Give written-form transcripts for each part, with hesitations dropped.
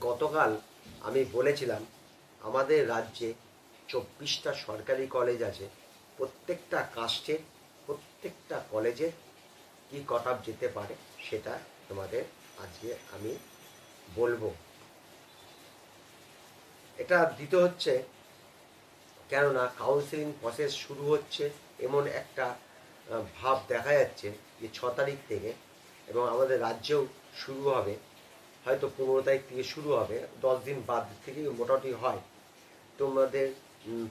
গতকাল আমি বলেছিলাম আমাদের রাজ্যে 24টা সরকারি কলেজ আছে, প্রত্যেকটা কাস্টের প্রত্যেকটা কলেজে কি কাট অফ যেতে পারে সেটা তোমাদের আজকে আমি বলবো। এটা দিতে হচ্ছে কেননা কাউন্সিলিং প্রসেস শুরু হচ্ছে এমন একটা ভাব দেখা যাচ্ছে যে 6 তারিখ থেকে, এবং আমাদের রাজ্যেও শুরু হবে, হয়তো 15 তারিখ থেকে শুরু হবে, 10 দিন বাদ থেকে মোটামুটি হয়। তোমাদের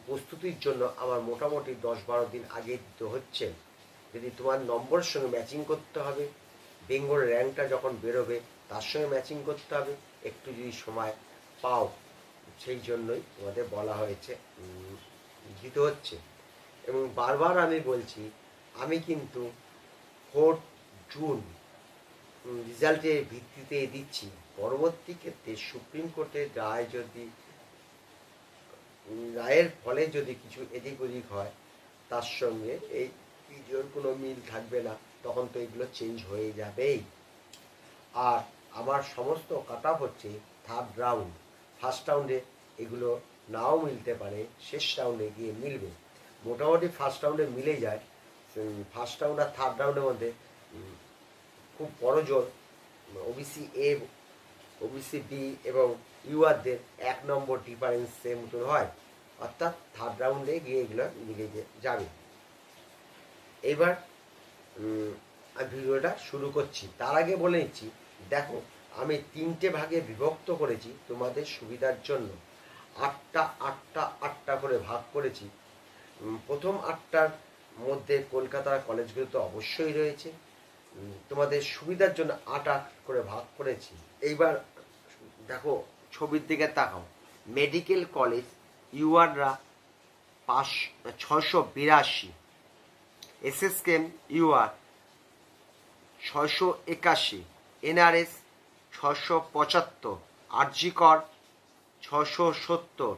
প্রস্তুতির জন্য আমার মোটামুটি 10-12 দিন আগে দিতে হচ্ছে। যদি তোমার নম্বরের সঙ্গে ম্যাচিং করতে হবে, বেঙ্গল র্যাঙ্কটা যখন বেরোবে তার সঙ্গে ম্যাচিং করতে হবে, একটু যদি সময় পাও সেই জন্যই তোমাদের বলা হয়েছে দিতে হচ্ছে। এবং বারবার আমি বলছি, আমি কিন্তু 4 জুন রেজাল্টের ভিত্তিতে দিচ্ছি। পরবর্তী ক্ষেত্রে সুপ্রিম কোর্টের রায়ের ফলে যদি কিছু এদিক ওদিক হয় তার সঙ্গে এই ভিডিওর কোনো মিল থাকবে না, তখন তো এগুলো চেঞ্জ হয়ে যাবেই। আর আমার সমস্ত কাট অফ হচ্ছে 3rd রাউন্ড। ফার্স্ট রাউন্ডে এগুলো নাও মিলতে পারে, শেষ রাউন্ডে গিয়ে মিলবে। মোটামুটি ফার্স্ট রাউন্ডে মিলে যায়। ফার্স্ট রাউন্ড আর 3rd রাউন্ডের মধ্যে খুব বড় জোর ওবিসি এ, ওবিসি বি এবং ইউআরদের 1 নম্বর ডিফারেন্সের মতন হয়, অর্থাৎ 3rd রাউন্ডে গিয়ে এগুলো মিলে যাবে। এবার আমি ভিডিওটা শুরু করছি। তার আগে বলে নিচ্ছি, দেখো আমি 3টে ভাগে বিভক্ত করেছি তোমাদের সুবিধার জন্য। 8টা করে ভাগ করেছি। প্রথম 8টার মধ্যে কলকাতার কলেজগুলো তো অবশ্যই রয়েছে, তোমাদের সুবিধার জন্য 8 করে ভাগ করেছি। এইবার দেখো ছবির দিকে তাকাও। মেডিকেল কলেজ ইউআররা 682, SSKM UR 681, NRS 675, RG Kar 670,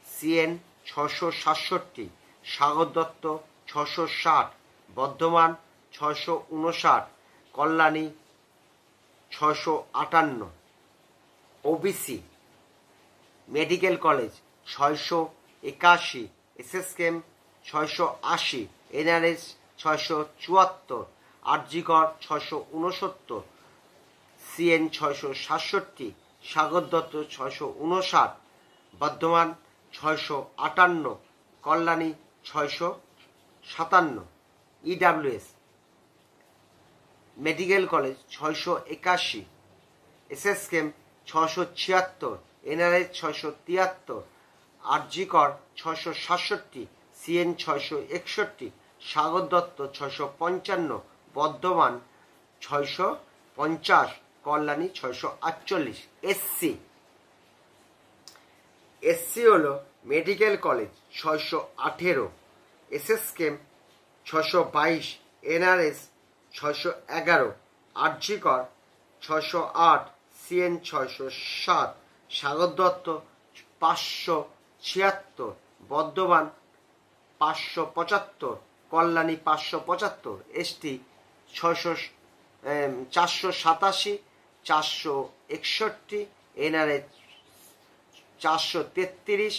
CN 667, Sagar Dutta 660, Bardhaman 659, Kalyani 658, OBC medical college 681, SSKM 680, NRS 674, RG Kar 669, CN 667, Sagar Dutta 659, Bardhaman 658, Kalyani 657, EWS medical college 681, SSKM 676, NRS 673, RG Kar 667, CN 661, Sagar Dutta 655, Bardhaman 650, Kalyani 648। SC হলো medical college 618, SSKM 622, NRS 611, RG Kar 608, CN 607, Sagar Dutta 576, Bardhaman 575, Kalyani 575, ST 487, 461, NRS 433,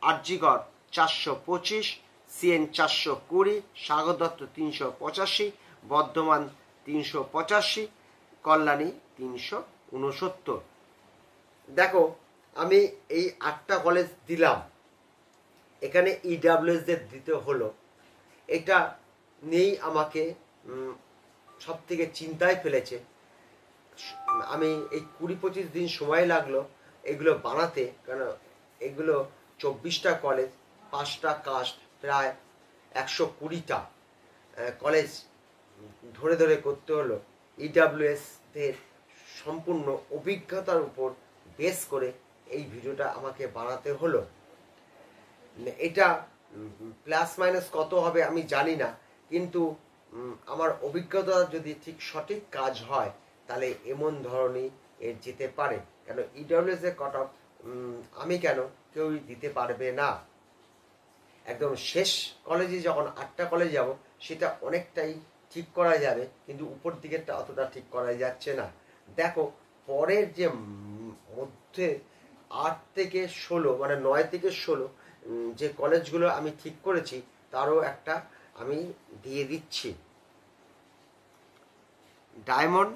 RG Kar 425, CN 420, Sagar Dutta 385, Bardhaman 385, Kalyani 369। দেখো আমি এই 8টা কলেজ দিলাম, এখানে ইডাব্লিউএসদের দিতে হলো। এটা নেই আমাকে সব থেকে চিন্তায় ফেলেছে। আমি এই 20-25 দিন সময় লাগলো এগুলো বানাতে, কারণ এগুলো 24টা কলেজ, 5টা কাস্ট, প্রায় 120টা কলেজ ধরে ধরে করতে হলো। ইডাব্লিউএসদের সম্পূর্ণ অভিজ্ঞতার উপর বেস করে এই ভিডিওটা আমাকে বানাতে হলো। এটা প্লাস মাইনাস কত হবে আমি জানি না, কিন্তু আমার অভিজ্ঞতা যদি ঠিক সঠিক কাজ হয় তাহলে এমন ধরনের এর যেতে পারে। কেন ইডাব্লিউএস এর কাট অফ আমি কেন কেউই দিতে পারবে না। একদম শেষ কলেজে যখন 8টা কলেজ যাব সেটা অনেকটাই ঠিক করা যাবে, কিন্তু উপর দিকেরটা অতটা ঠিক করা যাচ্ছে না। দেখো পরের যে মধ্যে 8 থেকে 16 মানে 9 থেকে 16 যে কলেজগুলো আমি ঠিক করেছি তারও একটা আমি দিয়ে দিচ্ছি। ডায়মন্ড,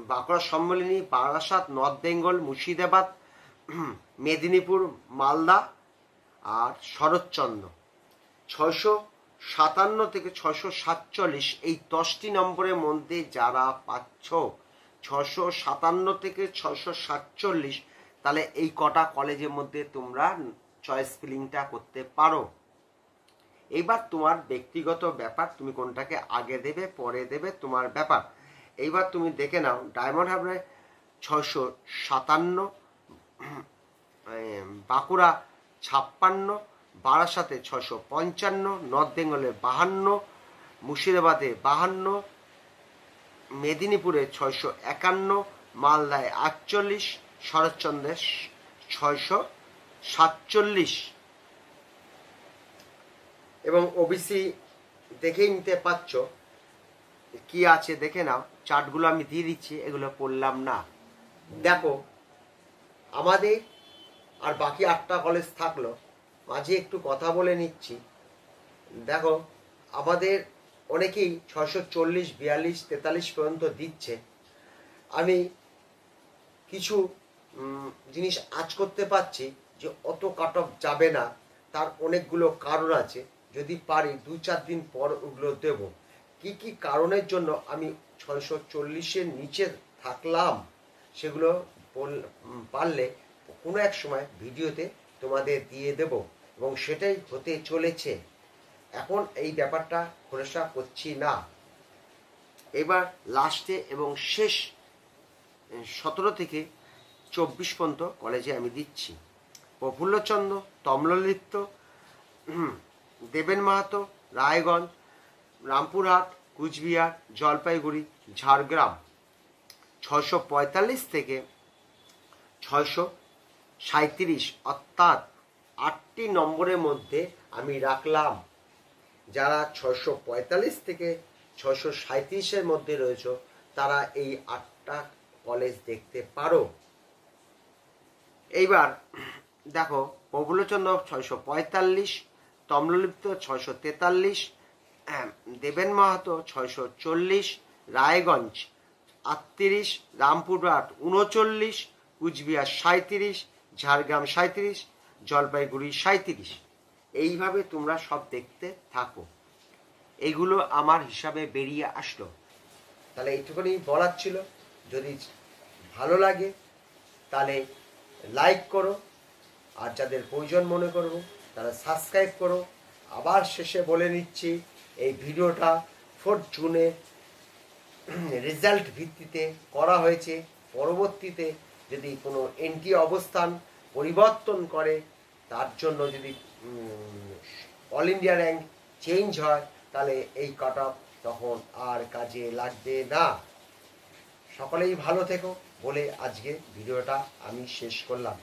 বাঁকুড়া সম্মেলনী, বারাসাত, নর্থ বেঙ্গল, মুর্শিদাবাদ, মেদিনীপুর, মালদা আর শরৎচন্দ্র। 657 থেকে 647 এই 10টি নম্বরের মধ্যে যারা পাচ্ছ 657 থেকে 647, তাহলে এই কটা কলেজের মধ্যে তোমরা চয়েস ফিলিংটা করতে পারো। এইবার তোমার ব্যক্তিগত ব্যাপার, তুমি কোনটাকে আগে দেবে পরে দেবে তোমার ব্যাপার। এইবার তুমি দেখে নাও, ডায়মন্ড হারবারে 657, বাঁকুড়া 56, বারাসাতে 655, নর্থ বেঙ্গলে 52, মুর্শিদাবাদে 52, মেদিনীপুরে 651, মালদায় 48, শরৎচন্দ্রে 647। এবং ওবিসি দেখেই নিতে পারছ কি আছে, দেখে নাও। চার্টগুলো আমি দিয়ে দিচ্ছি, এগুলো পড়লাম না। দেখো আমাদের আর বাকি 8টা কলেজ থাকলো, মাঝে একটু কথা বলে নিচ্ছি। দেখো আমাদের অনেকেই 640, 42, 43 পর্যন্ত দিচ্ছে। আমি কিছু জিনিস আজ করতে পারছি যে অত কাট অফ যাবে না, তার অনেকগুলো কারণ আছে। যদি পারি 2-4 দিন পর ওগুলো দেব। কি কি কারণের জন্য আমি 640-এর নিচে থাকলাম সেগুলো পারলে কোনো এক সময় ভিডিওতে তোমাদের দিয়ে দেব, এবং সেটাই হতে চলেছে। এখন এই ব্যাপারটা খোলসা করছি না। এবার লাস্টে এবং শেষ 17 থেকে 24 পর্যন্ত কলেজে আমি দিচ্ছি। প্রফুল্লচন্দ্র, তম্রলিপ্ত, দেবেন মাহাতো, রায়গঞ্জ, রামপুরহাট, কুচবিহার, জলপাইগুড়ি, ঝাড়গ্রাম। 645 থেকে 637 অর্থাৎ 8টি নম্বরের মধ্যে আমি রাখলাম। যারা 645 থেকে 637-এর মধ্যে রয়েছে তারা এই 8টা কলেজ দেখতে পারো। এইবার দেখো, প্রফুল্লচন্দ্র 645, তম্রলিপ্ত 643, দেবেন মাহাতো 640, রায়গঞ্জ 38, রামপুরহাট 39, কুচবিহার 37, ঝাড়গ্রাম 37, জলপাইগুড়ি 37। এইভাবে তোমরা সব দেখতে থাকো। এইগুলো আমার হিসাবে বেরিয়ে আসলো। তাহলে এইটুকুনি বলার ছিল। যদি ভালো লাগে তাহলে লাইক করো, আর যাদের প্রয়োজন মনে করবো তারা সাবস্ক্রাইব করো। আবার শেষে বলে নিচ্ছি, এই ভিডিওটা 4 জুনে রেজাল্ট ভিত্তিতে করা হয়েছে। পরবর্তীতে যদি কোনো এন্টি অবস্থান পরিবর্তন করে, তার জন্য যদি অল ইন্ডিয়া র্যাঙ্ক চেঞ্জ হয়, তাহলে এই কাট অফ তখন আর কাজে লাগবে না। সকলেই ভালো থেকো বলে আজকে ভিডিওটা আমি শেষ করলাম।